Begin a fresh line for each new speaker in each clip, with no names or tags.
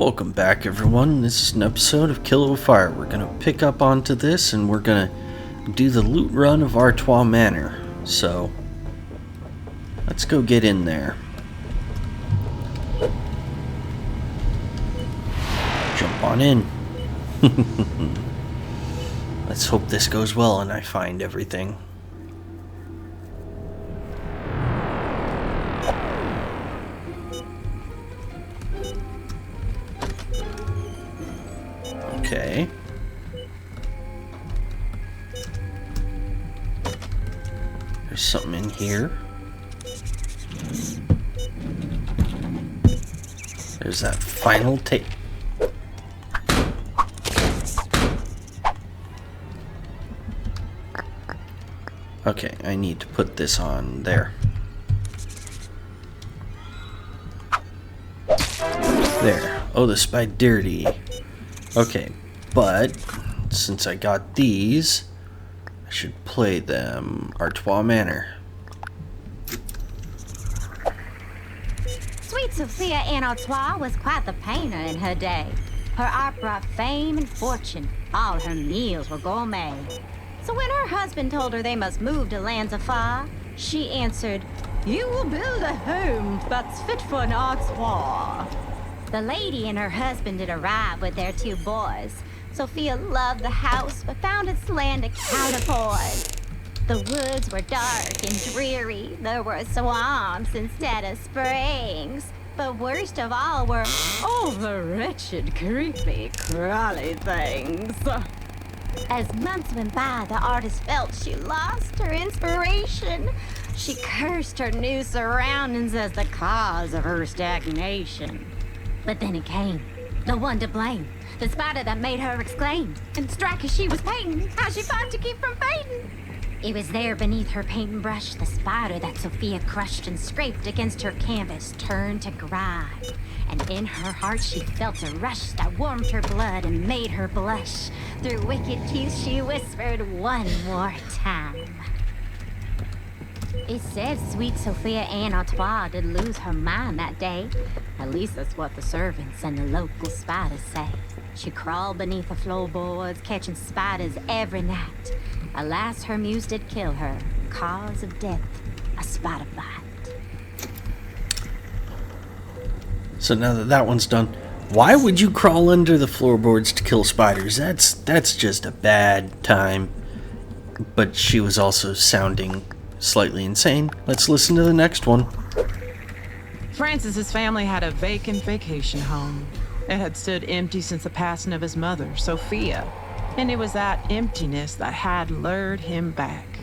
Welcome back, everyone. This is an episode of Kill with Fire. We're going to pick up onto this and we're going to do the loot run of Artios Manor. So, let's go get in there. Jump on in. Let's hope this goes well and I find everything. Okay. There's something in here. There's that final tape. Okay, I need to put this on there. There. Oh, the spiderity. Okay, but since I got these, I should play them. Artios Manor.
Sweet Sophia Anne Artois was quite the painter in her day. Her art brought fame and fortune. All her meals were gourmet. So when her husband told her they must move to lands afar, she answered, "You will build a home that's fit for an Artois." The lady and her husband did arrive with their 2 boys. Sophia loved the house, but found its land a counterpart. The woods were dark and dreary. There were swamps instead of springs. But worst of all were all the wretched, creepy, crawly things. As months went by, the artist felt she lost her inspiration. She cursed her new surroundings as the cause of her stagnation. But then it came, the one to blame, the spider that made her exclaim and strike as she was painting, how she fought to keep from fading. It was there beneath her painting brush, the spider that Sophia crushed and scraped against her canvas turned to grime. And in her heart she felt a rush that warmed her blood and made her blush. Through wicked teeth she whispered one more time. It said sweet Sophia Anne Artois did lose her mind that day. At least that's what the servants and the local spiders say. She crawled beneath the floorboards, catching spiders every night. Alas, her muse did kill her. Cause of death, a spider bite.
So now that that one's done, why would you crawl under the floorboards to kill spiders? That's just a bad time. But she was also sounding slightly insane. Let's listen to the next one.
Francis's family had a vacant vacation home. It had stood empty since the passing of his mother, Sophia, and it was that emptiness that had lured him back.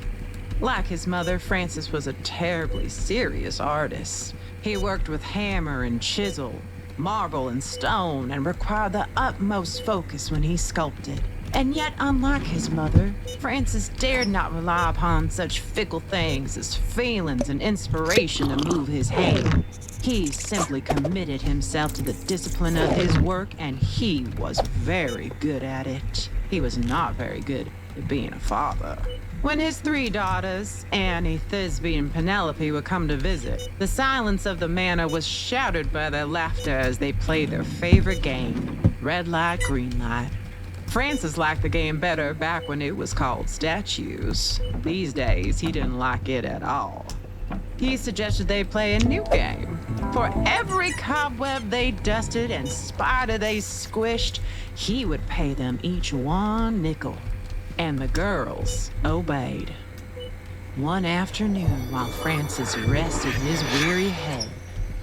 Like his mother, Francis was a terribly serious artist. He worked with hammer and chisel, marble and stone, and required the utmost focus when he sculpted. And yet, unlike his mother, Francis dared not rely upon such fickle things as feelings and inspiration to move his hand. He simply committed himself to the discipline of his work, and he was very good at it. He was not very good at being a father. When his 3 daughters, Annie, Thisbe, and Penelope, would come to visit, the silence of the manor was shattered by their laughter as they played their favorite game, red light, green light. Francis liked the game better back when it was called statues. These days, he didn't like it at all. He suggested they play a new game. For every cobweb they dusted and spider they squished, he would pay them each 1 nickel. And the girls obeyed. One afternoon, while Francis rested his weary head,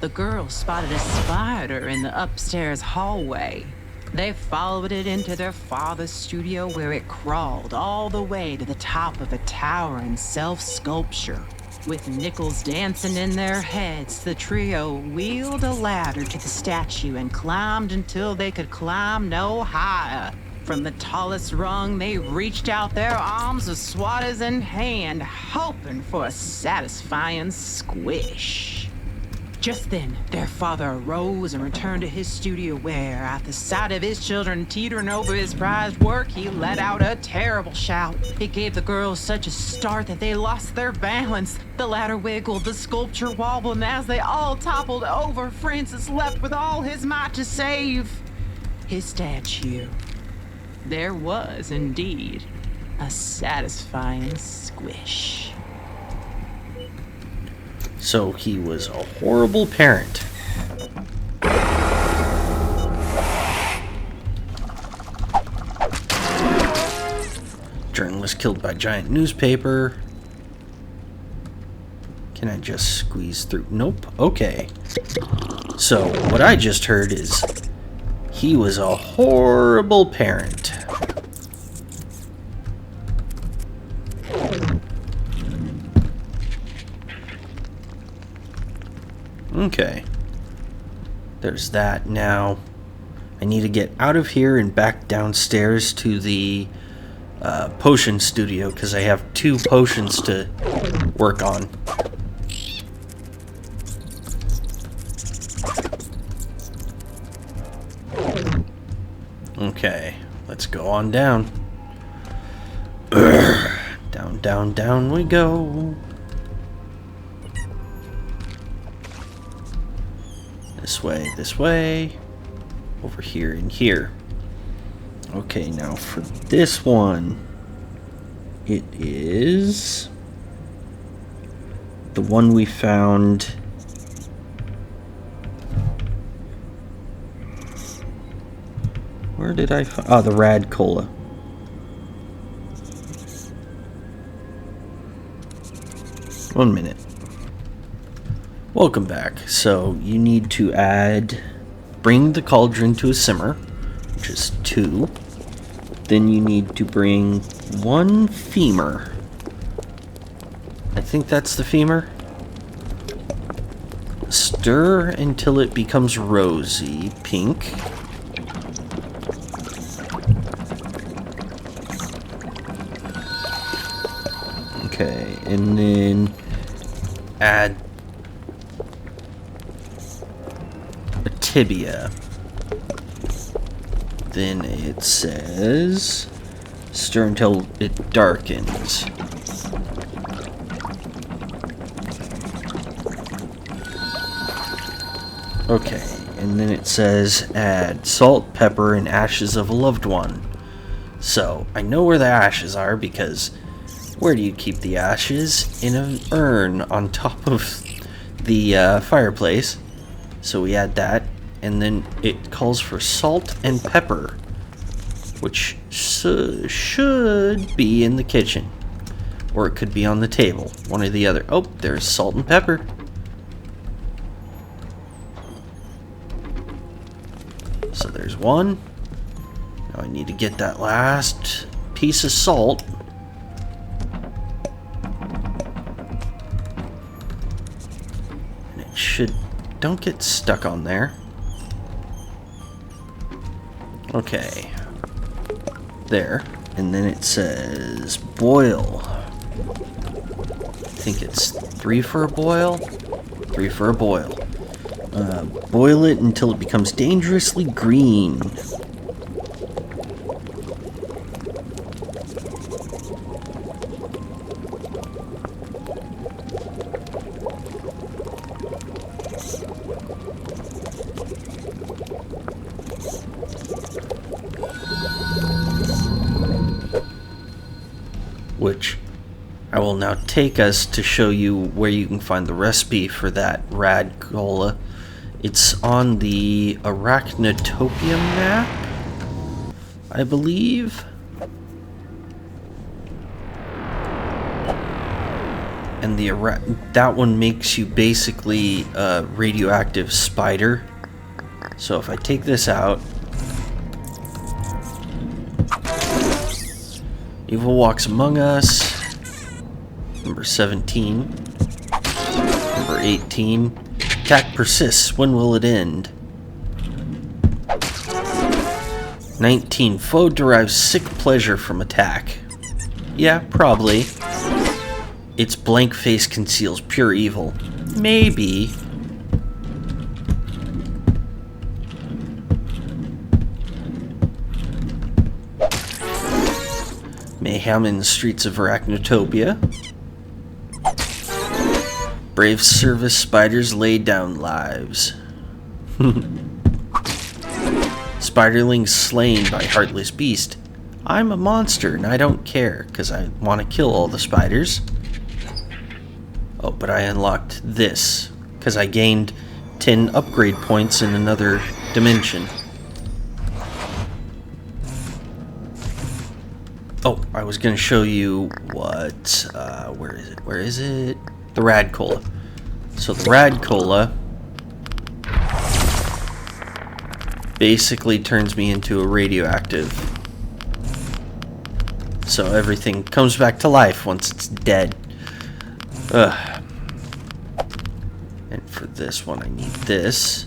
the girls spotted a spider in the upstairs hallway. They followed it into their father's studio where it crawled all the way to the top of a towering self-sculpture. With nickels dancing in their heads, the trio wheeled a ladder to the statue and climbed until they could climb no higher. From the tallest rung, they reached out their arms with swatters in hand, hoping for a satisfying squish. Just then, their father arose and returned to his studio where, at the sight of his children teetering over his prized work, he let out a terrible shout. It gave the girls such a start that they lost their balance. The ladder wiggled, the sculpture wobbled, and as they all toppled over, Francis leapt with all his might to save his statue. There was, indeed, a satisfying squish.
So he was a horrible parent. Journalist killed by giant newspaper. Can I just squeeze through? Nope. Okay. So what I just heard is he was a horrible parent. Okay. There's that. Now I need to get out of here and back downstairs to the potion studio because I have 2 potions to work on. Okay, let's go on down. Down, down, down we go. This way. Over here and here. Okay, now for this one, it is the one we found. Where did I find? Oh, the rad cola. One minute. Welcome back. So you need to bring the cauldron to a simmer, which is 2. Then you need to bring 1 femur. I think that's the femur. Stir until it becomes rosy pink. Okay, and then add a tibia. Then it says stir until it darkens. Okay, and then it says add salt, pepper, and ashes of a loved one. So I know where the ashes are because where do you keep the ashes? In an urn on top of the fireplace. So we add that. And then it calls for salt and pepper, which should be in the kitchen. Or it could be on the table, one or the other. Oh, there's salt and pepper. So there's 1. Now I need to get that last piece of salt. And it should... Don't get stuck on there. Okay, there, and then it says boil. I think it's 3 for a boil. 3 for a boil. Boil it until it becomes dangerously green. Which I will now take us to show you where you can find the recipe for that rad cola. It's on the Arachnophobia map, I believe. And that one makes you basically a radioactive spider. So if I take this out, Evil walks among us. Number 17. Number 18. Attack persists. When will it end? 19. Foe derives sick pleasure from attack. Yeah, probably. Its blank face conceals pure evil. Maybe. Mayhem in the streets of Arachnophobia. Brave service spiders lay down lives. Spiderling slain by heartless beast. I'm a monster and I don't care because I want to kill all the spiders. Oh, but I unlocked this because I gained 10 upgrade points in another dimension. Oh, I was going to show you what, where is it? Where is it? The Rad Cola. So the Rad Cola basically turns me into a radioactive. So everything comes back to life once it's dead. Ugh. And for this one, I need this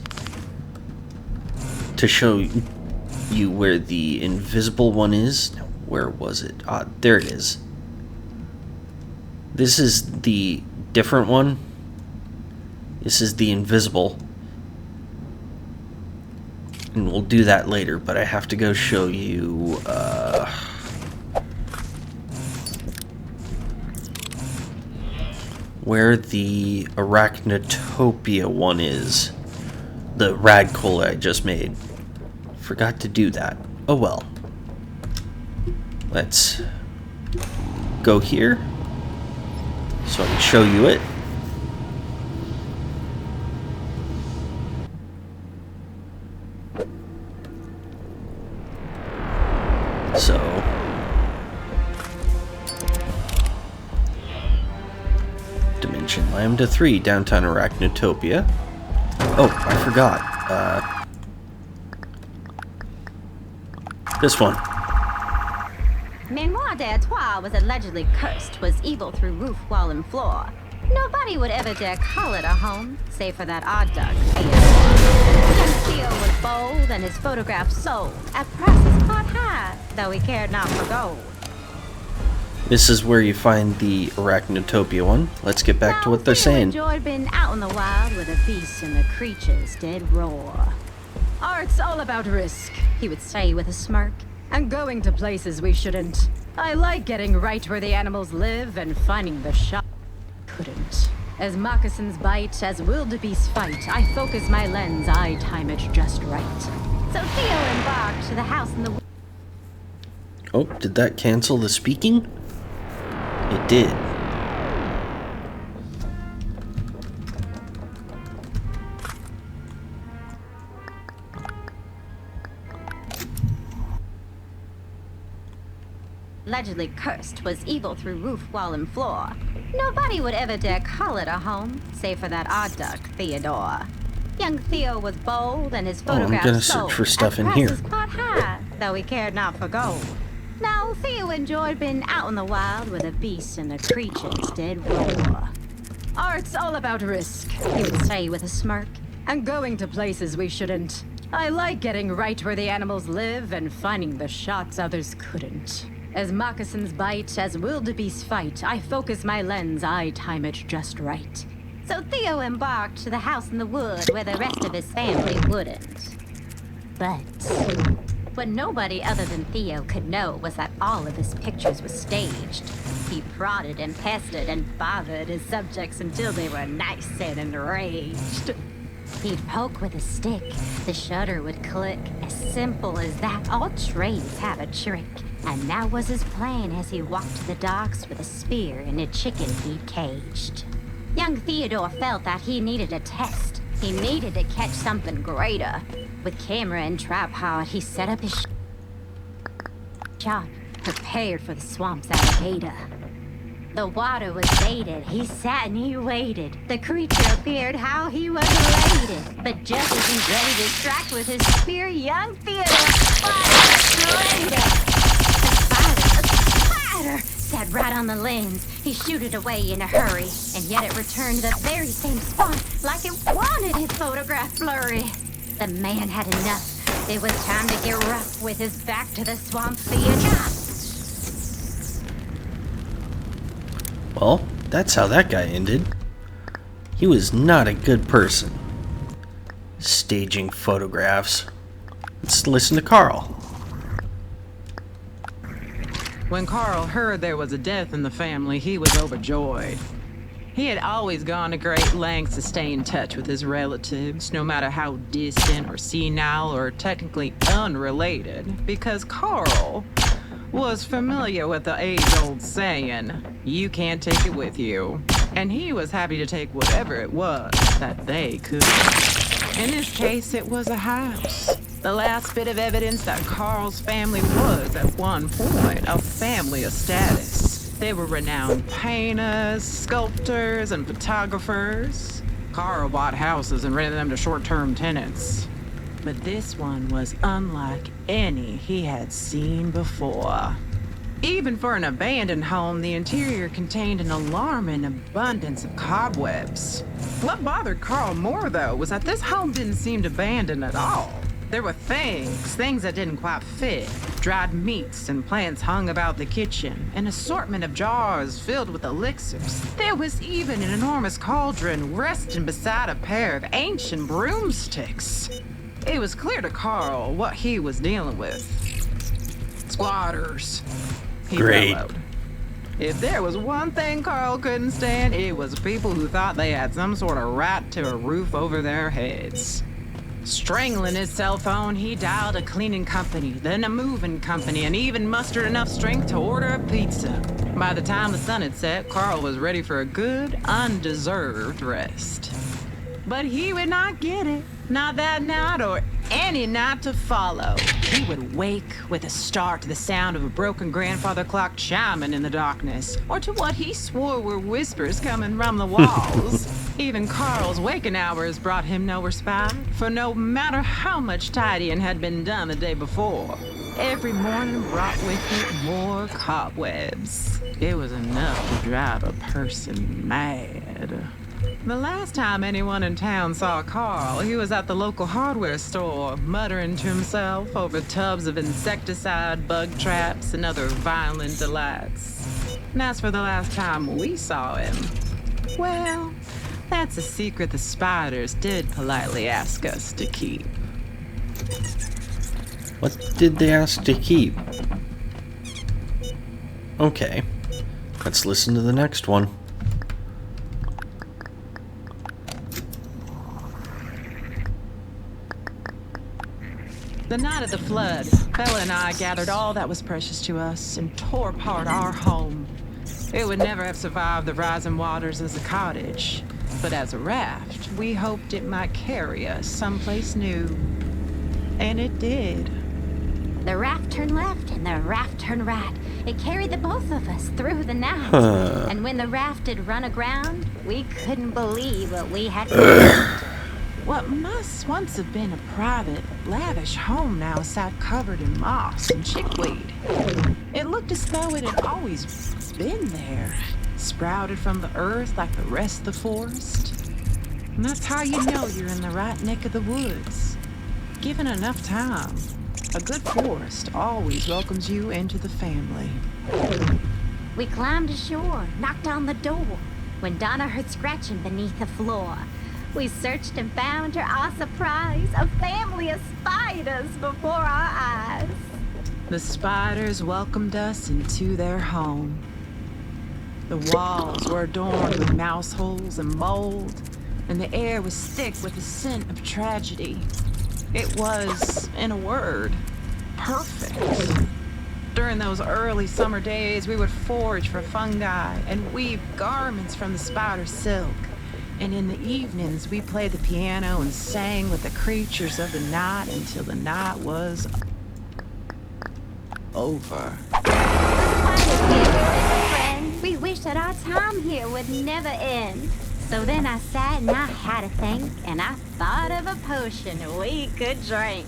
to show you where the invisible one is. Now, where was it? Ah, there it is. This is the different one. This is the invisible. And we'll do that later, but I have to go show you, where the Arachnophobia one is. The Rad Cola I just made. Forgot to do that. Oh well. Let's go here so I can show you it. So Dimension Lambda 3, downtown Arachnotopia. Oh, I forgot. This one.
Manor d'Artois was allegedly cursed, was evil through roof, wall, and floor. Nobody would ever dare call it a home, save for that odd dog, Theo. Young Theo was bold and his photograph sold at prices quite high, though he cared not for gold.
This is where you find the Arachnotopia one. Let's get back to what they're saying.
Theo enjoyed being out in the wild with the beasts and the creatures did roar. Art's all about risk, he would say with a smirk, and going to places we shouldn't. I like getting right where the animals live and finding the shot. Couldn't. As moccasins bite, as wildebeest fight, I focus my lens, I time it just right. So Theo embarked to the house in the...
Oh, did that cancel the speaking? It did.
Allegedly cursed, was evil through roof, wall, and floor. Nobody would ever dare call it a home, save for that odd duck, Theodore. Young Theo was bold, and his photograph
I'm gonna
sold
search for stuff
at
in here.
prices quite high, though he cared not for gold. Now Theo enjoyed being out in the wild where the beasts and the creatures did roar. Art's all about risk, he would say with a smirk, and going to places we shouldn't. I like getting right where the animals live and finding the shots others couldn't. As moccasins bite, as wildebeest fight, I focus my lens, I time it just right. So Theo embarked to the house in the wood where the rest of his family wouldn't. But what nobody other than Theo could know was that all of his pictures were staged. He prodded and pestered and bothered his subjects until they were nice and enraged. He'd poke with a stick, the shutter would click. As simple as that, all trades have a trick. And that was his plan as he walked to the docks with a spear and a chicken he'd caged. Young Theodore felt that he needed a test. He needed to catch something greater. With camera and tripod, he set up his shop, prepared for the swamp's alligator. The water was baited, he sat and he waited. The creature appeared how he was elated. But just as he's ready to strike with his spear, young Theodore fired a spider sat right on the lens. He shooed it away in a hurry, and yet it returned to the very same spot, like it wanted his photograph blurry. The man had enough. It was time to get rough with his back to the swamp theater.
Well, that's how that guy ended. He was not a good person. Staging photographs. Let's listen to Carl.
When Carl heard there was a death in the family, he was overjoyed. He had always gone to great lengths to stay in touch with his relatives, no matter how distant or senile or technically unrelated, because Carl was familiar with the age-old saying, you can't take it with you. And he was happy to take whatever it was that they could. In this case, it was a house. The last bit of evidence that Carl's family was, at one point, a family of status. They were renowned painters, sculptors, and photographers. Carl bought houses and rented them to short-term tenants. But this one was unlike any he had seen before. Even for an abandoned home, the interior contained an alarming abundance of cobwebs. What bothered Carl more, though, was that this home didn't seem abandoned at all. There were things that didn't quite fit. Dried meats and plants hung about the kitchen, an assortment of jars filled with elixirs. There was even an enormous cauldron resting beside a pair of ancient broomsticks. It was clear to Carl what he was dealing with. Squatters. He bellowed. If there was one thing Carl couldn't stand, it was people who thought they had some sort of right to a roof over their heads. Strangling his cell phone, he dialed a cleaning company, then a moving company, and even mustered enough strength to order a pizza. By the time the sun had set, Carl was ready for a good, undeserved rest. But he would not get it. Not that night or any night to follow. He would wake with a start to the sound of a broken grandfather clock chiming in the darkness, or to what he swore were whispers coming from the walls. Even Carl's waking hours brought him no respite, for no matter how much tidying had been done the day before, every morning brought with it more cobwebs. It was enough to drive a person mad. The last time anyone in town saw Carl, he was at the local hardware store, muttering to himself over tubs of insecticide, bug traps, and other violent delights. And as for the last time we saw him, well, that's a secret the spiders did politely ask us to keep.
What did they ask to keep? Okay, let's listen to the next one.
The night of the flood, Bella and I gathered all that was precious to us and tore apart our home. It would never have survived the rising waters as a cottage, but as a raft, we hoped it might carry us someplace new. And it did.
The raft turned left and the raft turned right. It carried the both of us through the night. And when the raft did run aground, we couldn't believe what we had found.
What must once have been a private, lavish home now sat covered in moss and chickweed. It looked as though it had always been there, sprouted from the earth like the rest of the forest. And that's how you know you're in the right neck of the woods. Given enough time, a good forest always welcomes you into the family.
We climbed ashore, knocked on the door, when Donna heard scratching beneath the floor. We searched and found, to our surprise, a family of spiders before our eyes.
The spiders welcomed us into their home. The walls were adorned with mouse holes and mold, and the air was thick with the scent of tragedy. It was, in a word, perfect. During those early summer days, we would forage for fungi and weave garments from the spider silk. And in the evenings, we played the piano and sang with the creatures of the night until the night was over.
Friend, we wish that our time here would never end. So then I sat and I had to think, and I thought of a potion we could drink.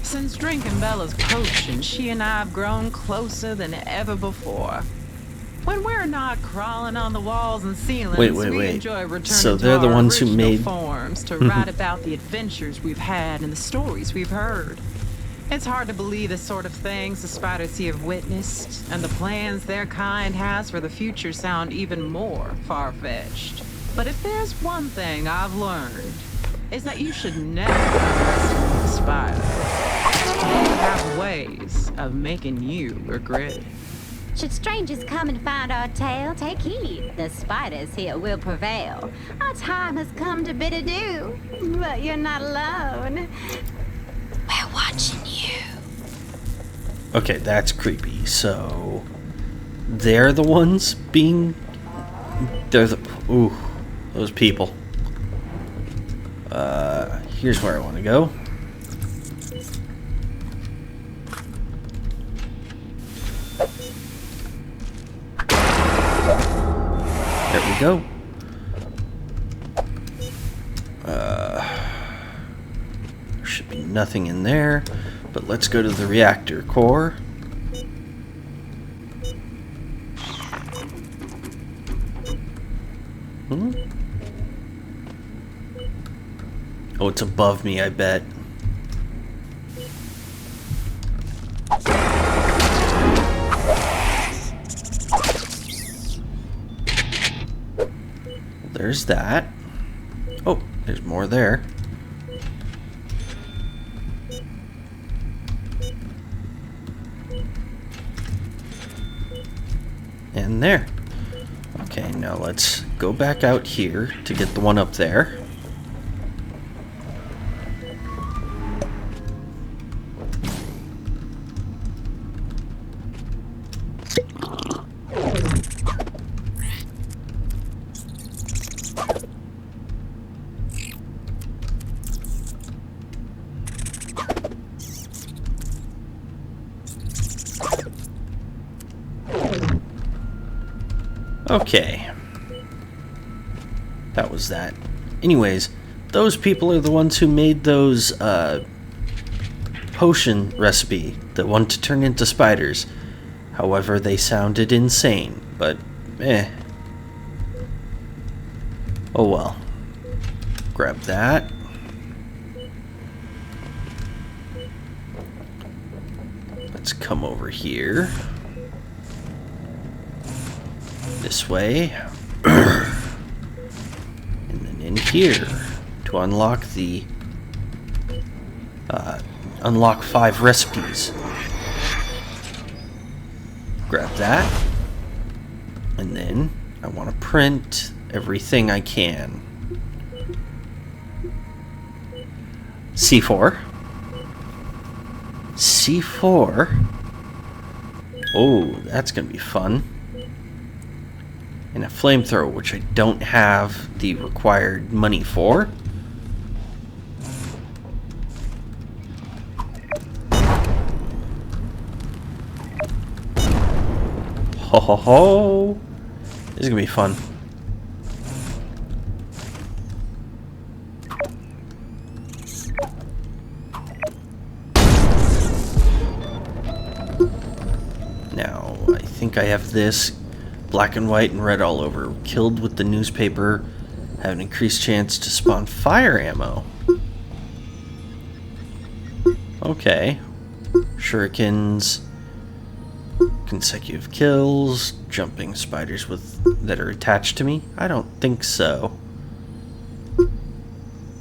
Since drinking Bella's potion, she and I have grown closer than ever before. When we're not crawling on the walls and ceilings, we enjoy returning
so
to
they're the
our
ones who
original
made
forms to write about the adventures we've had and the stories we've heard. It's hard to believe the sort of things the spiders here have witnessed, and the plans their kind has for the future sound even more far-fetched. But if there's one thing I've learned, is that you should never underestimate the spider. They have ways of making you regret it.
Should strangers come and find our tale, take heed. The spiders here will prevail. Our time has come to bid adieu. But you're not alone. We're watching you.
Okay, that's creepy. So they're the ones being... They're the... Ooh, those people. Here's where I want to go. There we go. There should be nothing in there, but let's go to the reactor core. Oh, it's above me, I bet. There's that. Oh, there's more there. And there. Okay, now let's go back out here to get the one up there. Okay. That was that. Anyways, those people are the ones who made those potion recipe that want to turn into spiders. However, they sounded insane, but oh well. Grab that. Let's come over here. This way. And then in here to unlock the unlock 5 recipes. Grab that. And then I want to print everything I can. C4. C4. Oh, that's going to be fun. And a flamethrower, which I don't have the required money for. Ho ho ho! This is gonna be fun. Now, I think I have this. Black and white and red all over. Killed with the newspaper. Have an increased chance to spawn fire ammo. Okay. Shurikens. Consecutive kills. Jumping spiders that are attached to me. I don't think so.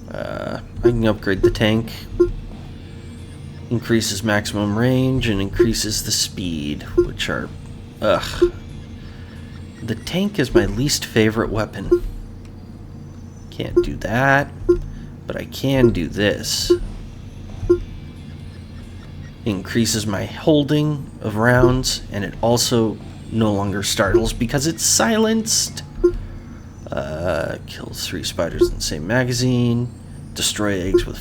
I can upgrade the tank. Increases maximum range and increases the speed, which are... ugh. The tank is my least favorite weapon. Can't do that, but I can do this. Increases my holding of rounds, and it also no longer startles because it's silenced. Kills 3 spiders in the same magazine. Destroy eggs with...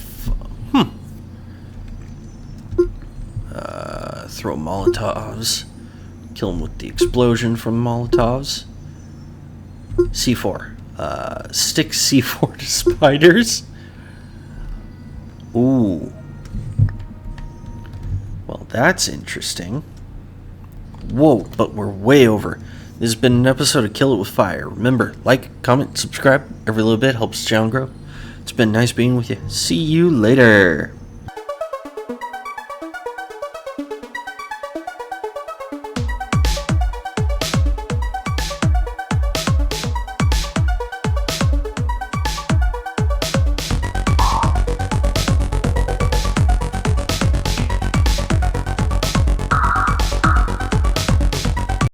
throw Molotovs. Kill them with the explosion from Molotovs. C4. Stick C4 to spiders. Ooh. Well, that's interesting. Whoa, but we're way over. This has been an episode of Kill It With Fire. Remember, like, comment, subscribe. Every little bit helps the channel grow. It's been nice being with you. See you later.